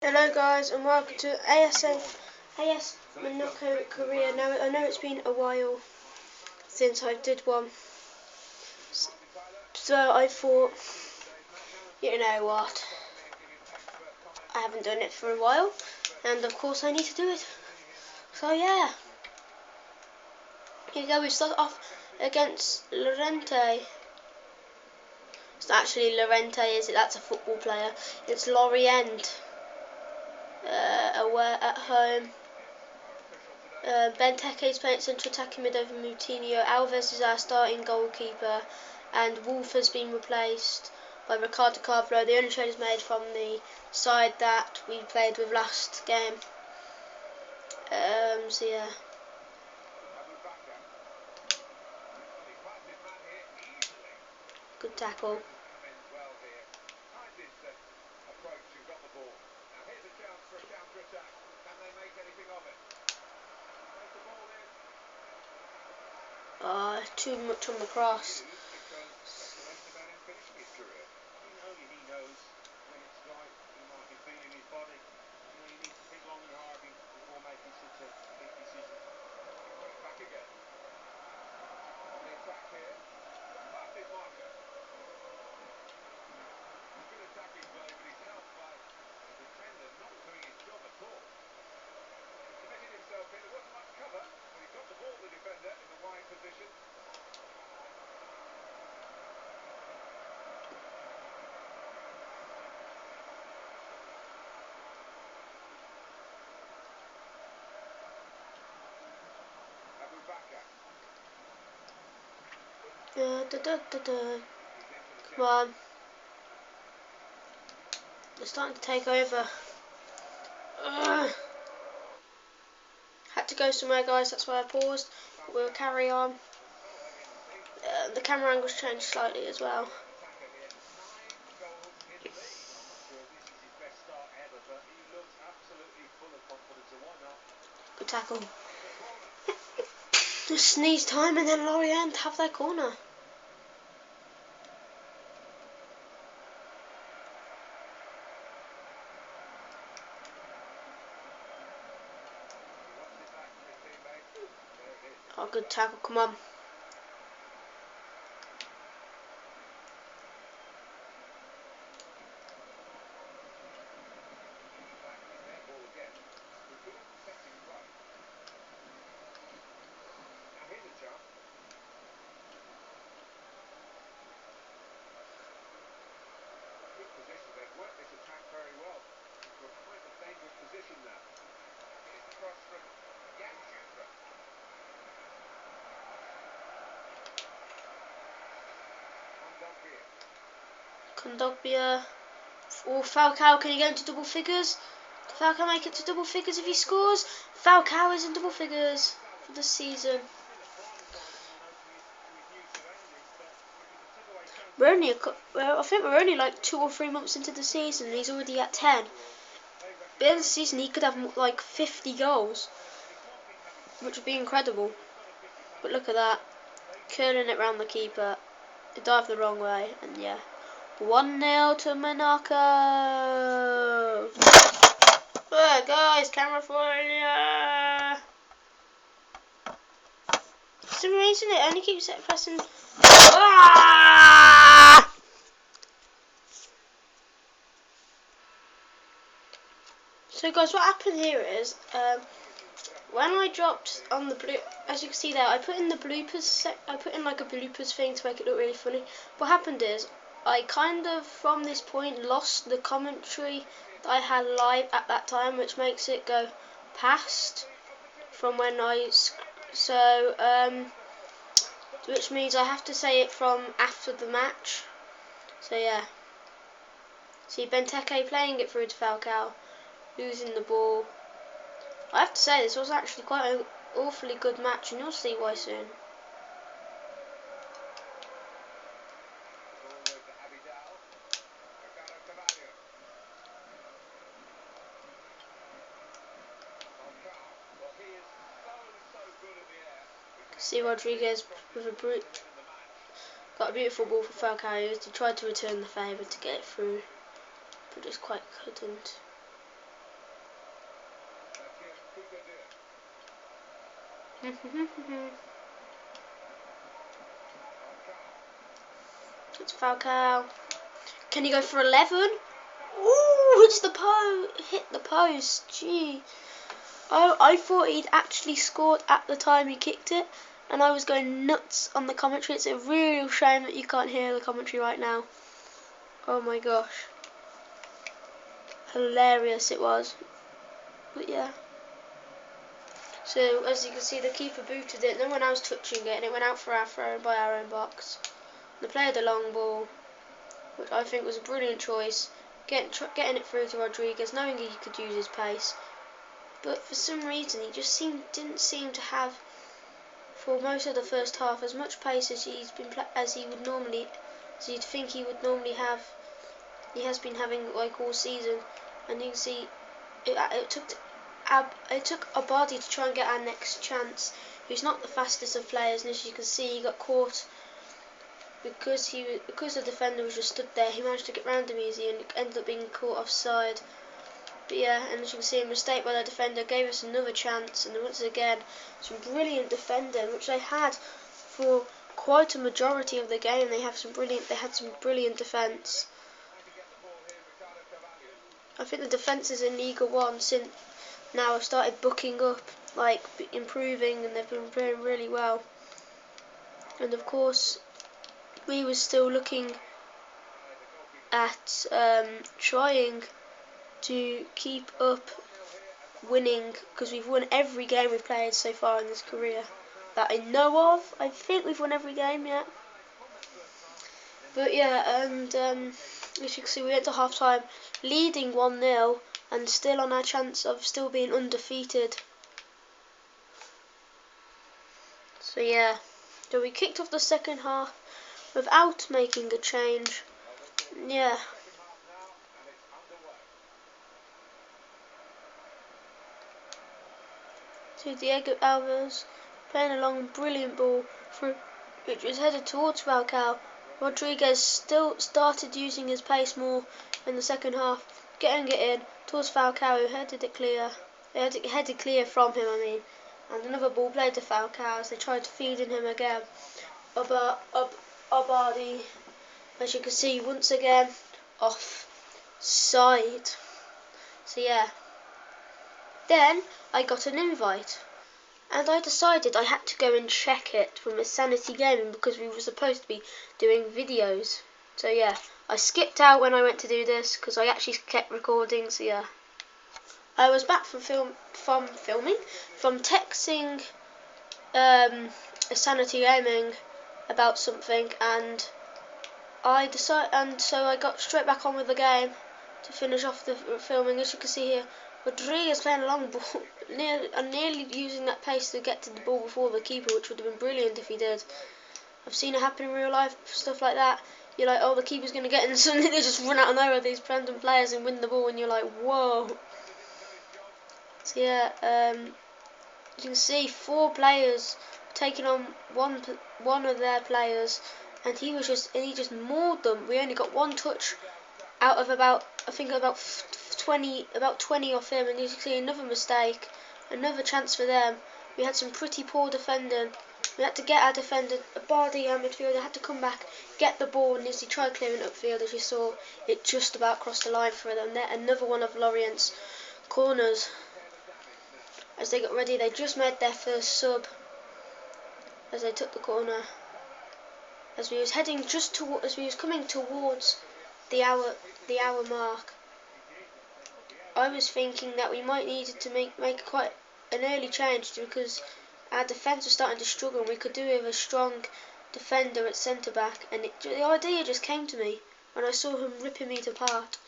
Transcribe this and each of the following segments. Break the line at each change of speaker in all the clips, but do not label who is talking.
Hello guys and welcome to AS Monaco Korea. Now I know it's been a while since I did one, so I thought, you know what, I haven't done it for a while and of course I need to do it. So yeah, here you go. We start off against Lorente. It's not actually Lorente, is it? That's a football player. It's Lorient. Away at home. Benteke is playing central attacking mid over Moutinho. Alves is our starting goalkeeper, and Wolf has been replaced by Ricardo Carvalho. The only change is made from the side that we played with last game. So yeah. Good tackle. Too much on the cross. Come on. They're starting to take over. Had to go somewhere, guys, that's why I paused. We'll carry on. The camera angle's changed slightly as well. Good tackle. Just sneeze time and then Lorient have their corner. Oh, good tackle, come on. Kondogbia. Or Falcao, can he get into double figures? Falcao make it to double figures if he scores. Falcao is in double figures for the season. I think we're only like 2 or 3 months into the season and he's already at 10. By the end of the season he could have like 50 goals, which would be incredible. But look at that, curling it round the keeper. It dived the wrong way, and yeah. 1-0 to Monaco. Guys, camera failure. For some reason it only keeps pressing. So guys, what happened here is when I dropped on the blue, as you can see there, I put in the bloopers. I put in like a bloopers thing to make it look really funny. What happened is I kind of from this point lost the commentary that I had live at that time, which makes it go past from when which means I have to say it from after the match. So yeah. See Benteke playing it through to Falcao, losing the ball. I have to say this was actually quite an awfully good match, and you'll see why soon. See Rodriguez with got a beautiful ball for Falcao. He tried to return the favour to get it through, but just quite couldn't. It's Falcao. Can he go for 11? Ooh, hit the post. Gee. Oh, I thought he'd actually scored at the time he kicked it, and I was going nuts on the commentary. It's a real shame that you can't hear the commentary right now. Oh my gosh. Hilarious it was. But yeah. So, as you can see, the keeper booted it. No one else touching it, and it went out for our throw by our own box. They played the long ball, which I think was a brilliant choice. Getting it through to Rodriguez, knowing he could use his pace. But for some reason, he just didn't seem to have, for most of the first half, as much pace as you'd think he would normally have. He has been having like all season, and you can see it took a body to try and get our next chance. He's not the fastest of players, and as you can see, he got caught because the defender was just stood there. He managed to get round him easy and ended up being caught offside. But yeah, and as you can see, a mistake by the defender gave us another chance, and once again, some brilliant defending, which they had for quite a majority of the game. They had some brilliant defence. I think the defences in Liga 1 since now have started booking up, like improving, and they've been playing really well. And of course, we were still looking at trying to keep up winning, because we've won every game we've played so far in this career that I know of. I think we've won every game yet. But yeah, and as you can see, we went to half time leading 1-0 and still on our chance of still being undefeated. So yeah, so we kicked off the second half without making a change. Yeah. So Diego Alves playing a long, brilliant ball through, which was headed towards Falcao. Rodriguez still started using his pace more in the second half, getting it in towards Falcao, who headed it clear. Headed clear from him, I mean. And another ball played to Falcao as they tried to feed in him again. Abadi, as you can see, once again offside. So yeah. Then I got an invite, and I decided I had to go and check it from Insanity Gaming because we were supposed to be doing videos. So yeah, I skipped out when I went to do this because I actually kept recording. So yeah, I was back from texting Insanity Gaming about something, and so I got straight back on with the game to finish off the filming. As you can see here, Rodriguez playing a long ball, nearly using that pace to get to the ball before the keeper, which would have been brilliant if he did. I've seen it happen in real life, stuff like that. You're like, oh, the keeper's going to get in, and suddenly they just run out of nowhere, these random players, and win the ball, and you're like, whoa. So yeah, you can see 4 players taking on one of their players, and he just mauled them. We only got 1 touch out of about 20 off him, and you can see another mistake, another chance for them. We had some pretty poor defending. We had to get our defender, Bardi, our midfielder, had to come back, get the ball, and as he tried clearing upfield, as you saw, it just about crossed the line for them. There, another one of Lorient's corners. As they got ready, they just made their first sub as they took the corner. As we was coming towards the hour mark, I was thinking that we might need to make quite an early change because our defence was starting to struggle. We could do with a strong defender at centre back, and the idea just came to me when I saw him ripping me apart.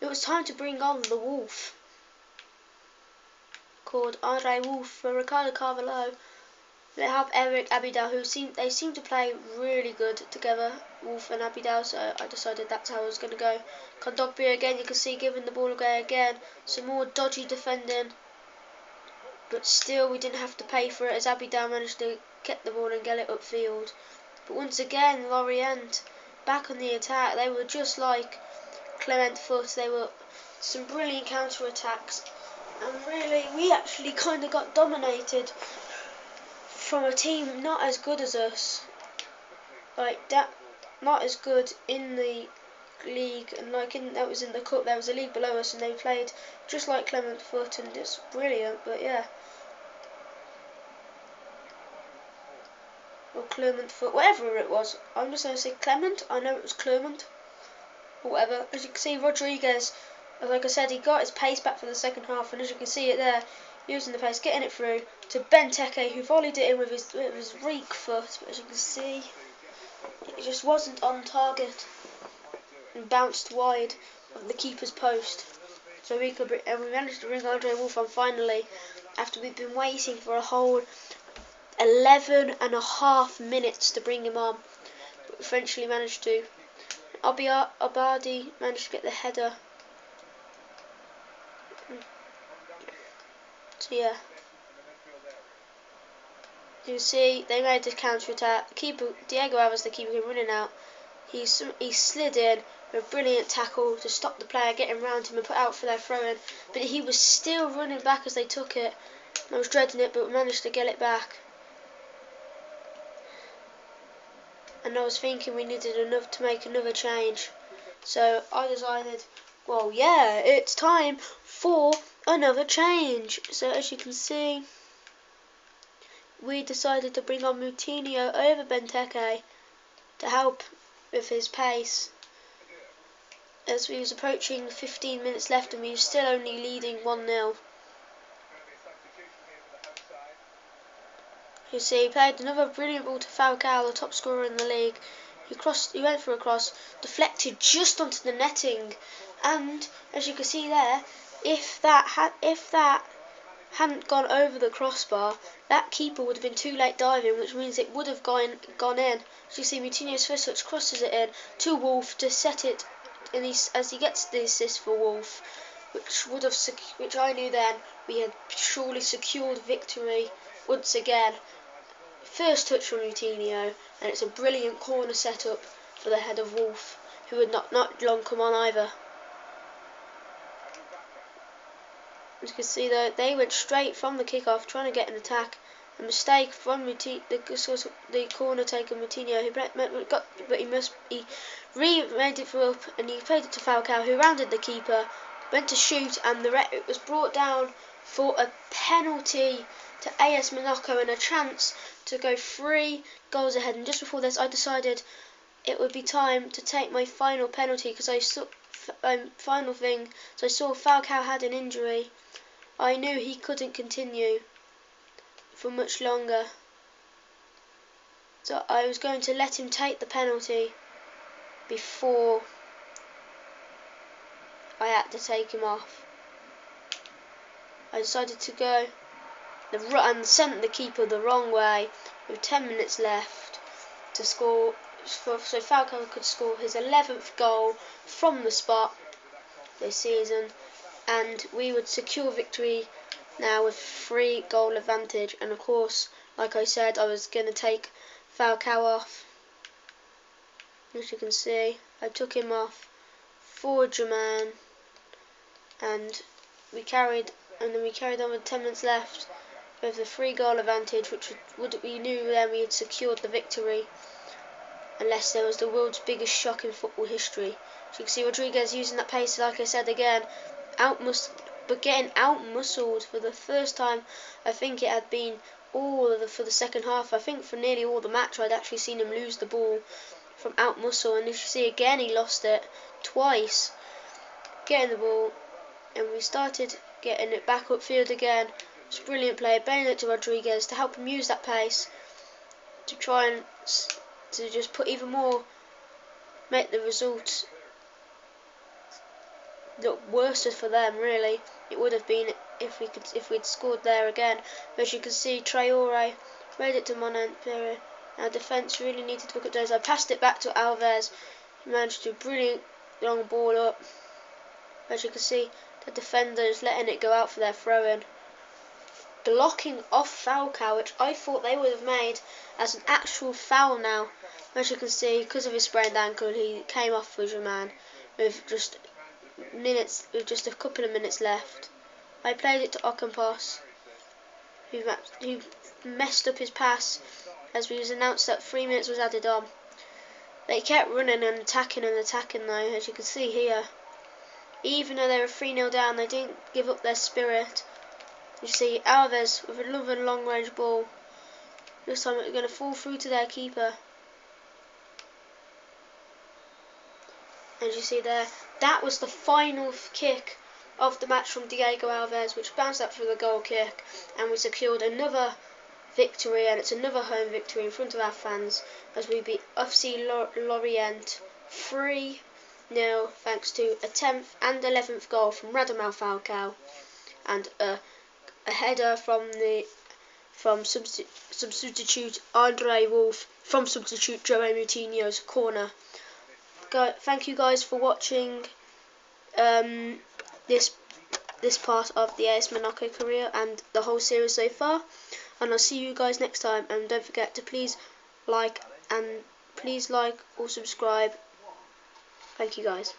It was time to bring on the Wolf, called Andre Wolf, for Ricardo Carvalho. They have Eric Abidal, they seem to play really good together, Wolf and Abidal, so I decided that's how I was going to go. Kondogbia again, you can see giving the ball away again, some more dodgy defending, but still we didn't have to pay for it as Abidal managed to get the ball and get it upfield. But once again, Lorient back on the attack. They were just like Clement Foot, they were some brilliant counter attacks. And really, we actually kind of got dominated from a team not as good as us. Like that, not as good in the league, and that was in the cup. There was a league below us, and they played just like Clement Foot, and it's brilliant. But yeah, or Clement Foot, whatever it was. I'm just gonna say Clement. I know it was Clement, or whatever. As you can see, Rodriguez, like I said, he got his pace back for the second half, and as you can see it there, using the pace, getting it through to Benteke, who volleyed it in with his reek foot. But as you can see, it just wasn't on target and bounced wide of the keeper's post. So we managed to bring Andre Wolf on finally, after we've been waiting for a whole 11.5 minutes to bring him on. But we eventually managed to. Abadi managed to get the header. So yeah. You can see they made the counter attack. Keeper Diego Alves, the keeper, came running out. He slid in with a brilliant tackle to stop the player getting round him and put out for their throw-in. But he was still running back as they took it. I was dreading it, but we managed to get it back. And I was thinking we needed enough to make another change. So I decided, well, yeah, it's time for another change. So as you can see, we decided to bring on Moutinho over Benteke to help with his pace. As we was approaching 15 minutes left and we were still only leading 1-0. You see, he played another brilliant ball to Falcao, the top scorer in the league. He went for a cross, deflected just onto the netting, and as you can see there, if that hadn't gone over the crossbar, that keeper would have been too late diving, which means it would have gone in. As you see, Moutinho's first touch crosses it in to Wolf to set it, and as he gets the assist for Wolf, which I knew then we had surely secured victory once again. First touch from Moutinho, and it's a brilliant corner setup for the head of Wolf, who had not long come on either. As you can see though, they went straight from the kick-off trying to get an attack. A mistake from the corner taker Moutinho, he made it up and he played it to Falcao, who rounded the keeper, went to shoot, and it was brought down for a penalty to AS Monaco and a chance to go 3 goals ahead. And just before this, I decided it would be time to take my final penalty because I saw So I saw Falcao had an injury. I knew he couldn't continue for much longer, so I was going to let him take the penalty before I had to take him off. I decided to go and sent the keeper the wrong way with 10 minutes left to score, so Falcao could score his 11th goal from the spot this season, and we would secure victory now with 3-goal advantage. And of course, like I said, I was going to take Falcao off. As you can see, I took him off for German, and we carried on with 10 minutes left with the 3-goal advantage, which we knew then we had secured the victory, unless there was the world's biggest shock in football history. So you can see Rodriguez using that pace, like I said again, getting out-muscled for the first time. I think it had been for the second half. I think for nearly all the match I'd actually seen him lose the ball from out-muscle, and as you see again, he lost it twice getting the ball, and we started getting it back upfield again. It's a brilliant play, bailing it to Rodriguez to help him use that pace to try and to just put even more, make the result look worse for them. Really, it would have been if we'd scored there again. But as you can see, Traore made it to Monaco. Our defence really needed to look at those. I passed it back to Alves. He managed to do a brilliant long ball up. As you can see, the defenders letting it go out for their throw-in, blocking off Falcao, which I thought they would have made as an actual foul now. As you can see, because of his sprained ankle, he came off for German with just a couple of minutes left, I played it to Ocampos, who messed up his pass as we was announced that 3 minutes was added on. They kept running and attacking though, as you can see here. Even though they were 3-0 down, they didn't give up their spirit. You see Alves with another long range ball. This time it's going to fall through to their keeper. As you see there, that was the final kick of the match from Diego Alves, which bounced up for the goal kick, and we secured another victory, and it's another home victory in front of our fans as we beat FC Lorient 3-0 thanks to a 10th and 11th goal from Radamel Falcao and a header from substitute Andre Wolf from substitute Joe Moutinho's corner. Thank you guys for watching this part of the AS Monaco career and the whole series so far, and I'll see you guys next time. And don't forget to please like or subscribe. Thank you guys.